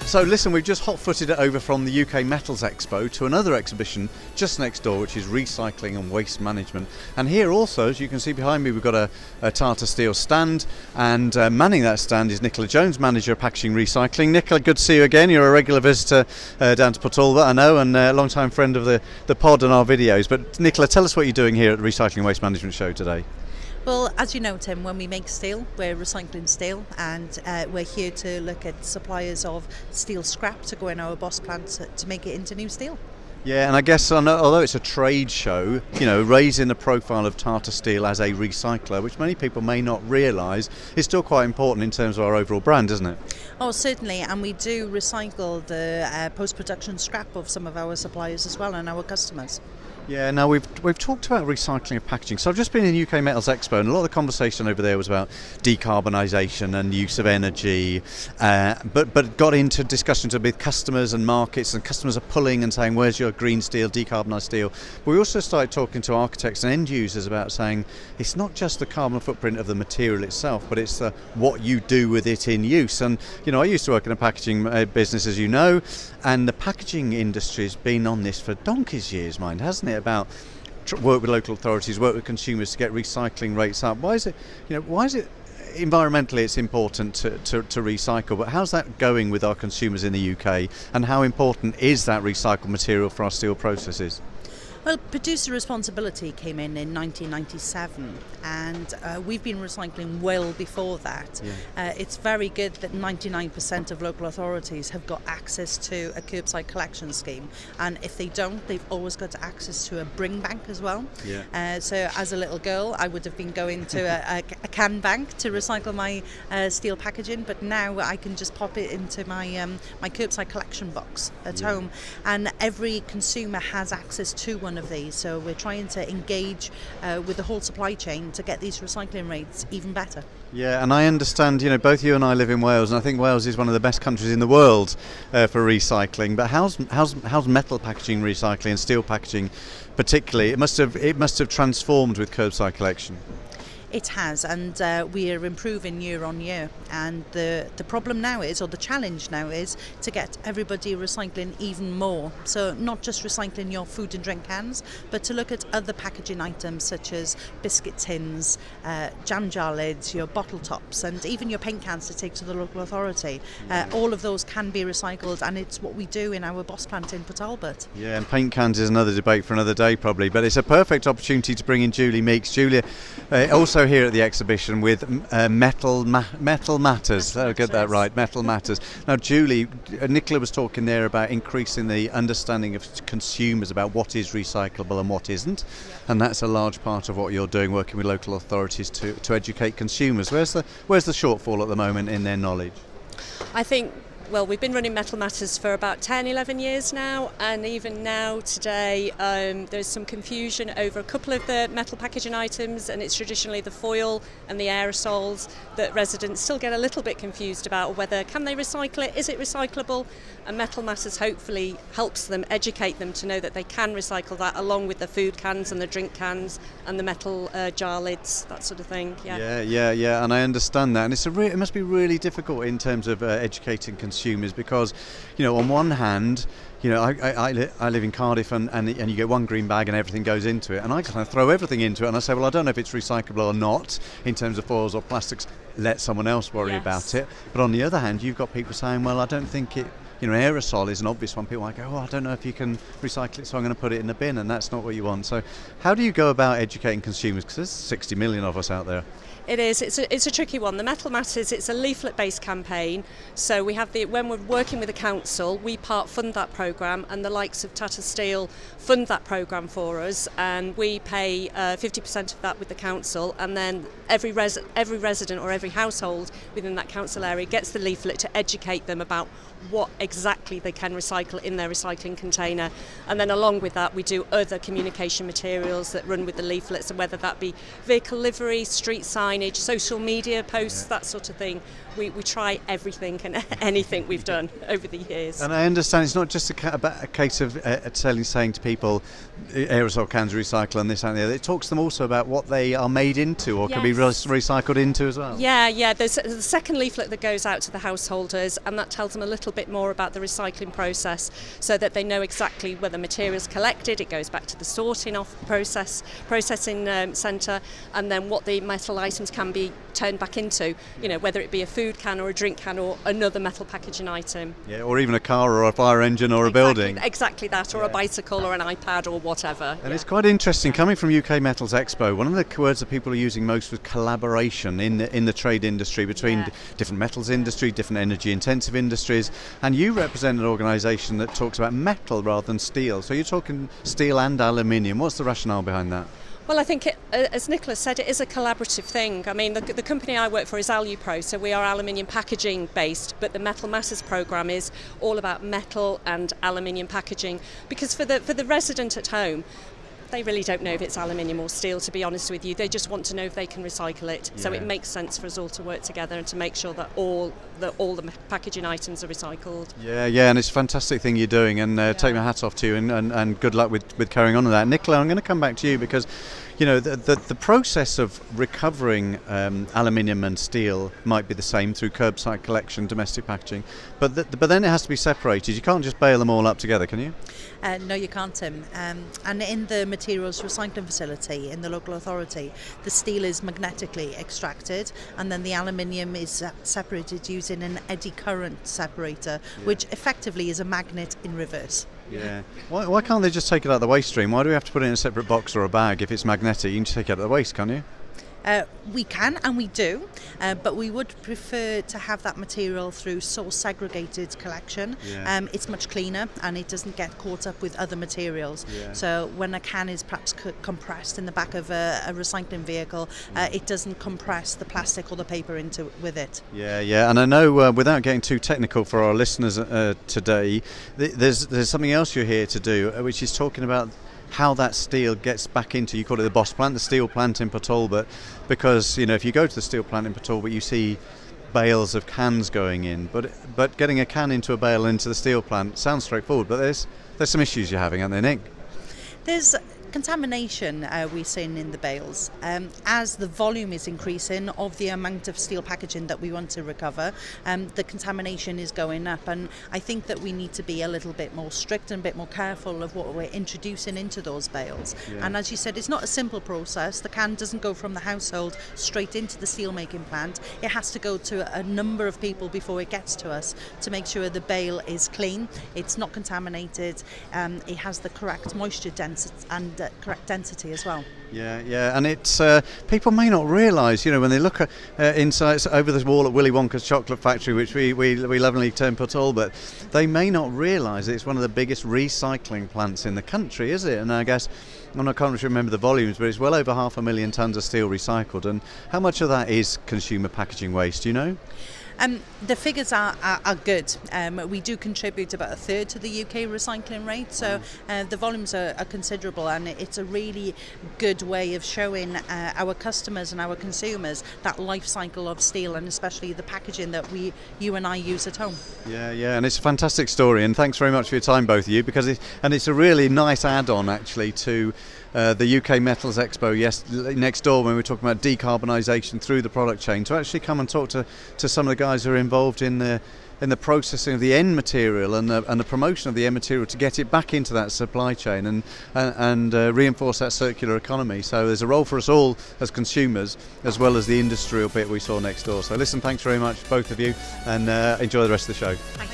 So listen, we've just hot-footed it over from the UK Metals Expo to another exhibition just next door, which is recycling and waste management. And here also, as you can see behind me, we've got a Tata Steel stand, and manning that stand is Nicola Jones, Manager of Packaging Recycling. Nicola, good to see you again. You're a regular visitor down to Portalba, I know, and a long-time friend of the pod and our videos. But Nicola, tell us what you're doing here at the Recycling and Waste Management Show today. Well, as you know, Tim, when we make steel, we're recycling steel, and we're here to look at suppliers of steel scrap to go in our boss plants to make it into new steel. Yeah, and I guess although it's a trade show, you know, raising the profile of Tata Steel as a recycler, which many people may not realise, is still quite important in terms of our overall brand, isn't it? Oh, certainly, and we do recycle the post-production scrap of some of our suppliers as well and our customers. Yeah, now we've talked about recycling of packaging. So I've just been in UK Metals Expo, and a lot of the conversation over there was about decarbonisation and use of energy, but got into discussions with customers and markets, and customers are pulling and saying, where's your green steel, decarbonised steel? But we also started talking to architects and end users about saying it's not just the carbon footprint of the material itself, but it's what you do with it in use. And you know, I used to work in a packaging business, as you know, and the packaging industry has been on this for donkey's years, mind, hasn't it? About work with local authorities, work with consumers to get recycling rates up. Why is it environmentally it's important to recycle, but how's that going with our consumers in the UK, and how important is that recycled material for our steel processes? Well, producer responsibility came in 1997, and we've been recycling well before that. Yeah. It's very good that 99% of local authorities have got access to a curbside collection scheme, and if they don't, they've always got access to a bring bank as well. Yeah. So as a little girl, I would have been going to a can bank to recycle my steel packaging, but now I can just pop it into my my curbside collection box at home, and every consumer has access to one of these, so we're trying to engage with the whole supply chain to get these recycling rates even better. Yeah, and I understand, you know, both you and I live in Wales, and I think Wales is one of the best countries in the world for recycling. But how's metal packaging recycling and steel packaging particularly? It must have transformed with curbside collection. It has, and we are improving year on year. And the problem now is, or the challenge now is, to get everybody recycling even more. So not just recycling your food and drink cans, but to look at other packaging items such as biscuit tins, jam jar lids, your bottle tops, and even your paint cans to take to the local authority. All of those can be recycled, and it's what we do in our boss plant in Port Talbot. Yeah, and paint cans is another debate for another day probably, but it's a perfect opportunity to bring in Julie Meeks. Julia, also here at the exhibition with Metal Matters. I'll get that right, Metal Matters. Now, Julie, Nicola was talking there about increasing the understanding of consumers about what is recyclable and what isn't, and that's a large part of what you're doing, working with local authorities to educate consumers. Where's the shortfall at the moment in their knowledge? I think, well, we've been running Metal Matters for about 10, 11 years now, and even now today there's some confusion over a couple of the metal packaging items, and it's traditionally the foil and the aerosols that residents still get a little bit confused about, whether can they recycle it, is it recyclable, and Metal Matters hopefully helps them, educate them to know that they can recycle that, along with the food cans and the drink cans and the metal jar lids, that sort of thing. Yeah, and I understand that, and it must be really difficult in terms of educating consumers, because, you know, on one hand, you know, I live in Cardiff, and you get one green bag and everything goes into it, and I kind of throw everything into it, and I say, well, I don't know if it's recyclable or not in terms of foils or plastics. Let someone else worry about it. But on the other hand, you've got people saying, well, I don't think it. You know, aerosol is an obvious one. People might go, oh, I don't know if you can recycle it, so I'm going to put it in the bin, and that's not what you want. So how do you go about educating consumers? Because there's 60 million of us out there. It is. It's a tricky one. The Metal Matters, it's a leaflet-based campaign. So we have when we're working with the council, we part fund that programme, and the likes of Tata Steel fund that programme for us, and we pay 50% of that with the council, and then every resident or every household within that council area gets the leaflet to educate them about what exactly they can recycle in their recycling container. And then along with that, we do other communication materials that run with the leaflets, and whether that be vehicle livery, street signage, social media posts, that sort of thing. We try everything and anything we've done over the years. And I understand it's not just a case of saying to people aerosol cans recycle and this and the other. It talks to them also about what they are made into or can be recycled into as well. Yeah. There's the second leaflet that goes out to the householders, and that tells them a little bit more about the recycling process, so that they know exactly where the material's collected. It goes back to the sorting off processing centre, and then what the metal items can be turned back into, whether it be a food can or a drink can or another metal packaging item. Yeah, or even a car or a fire engine or a building. Exactly that, or a bicycle or an iPad or whatever. And it's quite interesting, coming from UK Metals Expo, one of the words that people are using most was collaboration in the trade industry between different metals industry, different energy intensive industries, and you represent an organisation that talks about metal rather than steel. So you're talking steel and aluminium. What's the rationale behind that? Well, I think, as Nicola said, it is a collaborative thing. I mean, the company I work for is AluPro, so we are aluminium packaging based, but the Metal Matters programme is all about metal and aluminium packaging, because for the resident at home, they really don't know if it's aluminium or steel, to be honest with you. They just want to know if they can recycle it. Yeah. So it makes sense for us all to work together and to make sure that all the packaging items are recycled. Yeah, and it's a fantastic thing you're doing, and take my hat off to you, and good luck with carrying on with that. Nicola, I'm going to come back to you because the process of recovering aluminium and steel might be the same through curbside collection, domestic packaging, but then it has to be separated. You can't just bale them all up together, can you? No, you can't, Tim. And in the materials recycling facility in the local authority, the steel is magnetically extracted, and then the aluminium is separated using an eddy current separator, which effectively is a magnet in reverse. Yeah. Why can't they just take it out of the waste stream? Why do we have to put it in a separate box or a bag if it's magnetic? You can just take it out of the waste, can't you? We can and we do, but we would prefer to have that material through source segregated collection. It's much cleaner and it doesn't get caught up with other materials. So when a can is perhaps compressed in the back of a recycling vehicle, it doesn't compress the plastic or the paper with it. Yeah, and I know without getting too technical for our listeners today, there's something else you're here to do, which is talking about how that steel gets back into, you call it the boss plant, the steel plant in Port Talbot, because if you go to the steel plant in Port Talbot, you see bales of cans going in, but getting a can into a bale into the steel plant sounds straightforward, but there's some issues you're having, aren't there, Nick? There's contamination we're seeing in the bales. As the volume is increasing of the amount of steel packaging that we want to recover, the contamination is going up, and I think that we need to be a little bit more strict and a bit more careful of what we're introducing into those bales. And as you said, it's not a simple process. The can doesn't go from the household straight into the steel making plant. It has to go to a number of people before it gets to us to make sure the bale is clean, it's not contaminated, it has the correct moisture density and correct density as well. Yeah, and it's people may not realise, when they look at inside over the wall at Willy Wonka's chocolate factory, which we lovingly term Port Talbot, they may not realise it's one of the biggest recycling plants in the country, is it? And I guess I can't remember the volumes, but it's well over 500,000 tonnes of steel recycled. And how much of that is consumer packaging waste? Do you know? The figures are good. We do contribute about a third to the UK recycling rate, so the volumes are considerable, and it's a really good way of showing our customers and our consumers that life cycle of steel, and especially the packaging that you and I use at home. Yeah, and it's a fantastic story, and thanks very much for your time, both of you, because it's a really nice add-on actually to the UK Metals Expo next door, when we're talking about decarbonisation through the product chain, to actually come and talk to some of the guys who are involved in the processing of the end material and the promotion of the end material to get it back into that supply chain and reinforce that circular economy. So there's a role for us all as consumers, as well as the industrial bit we saw next door. So listen, thanks very much, both of you, and enjoy the rest of the show. Thank you.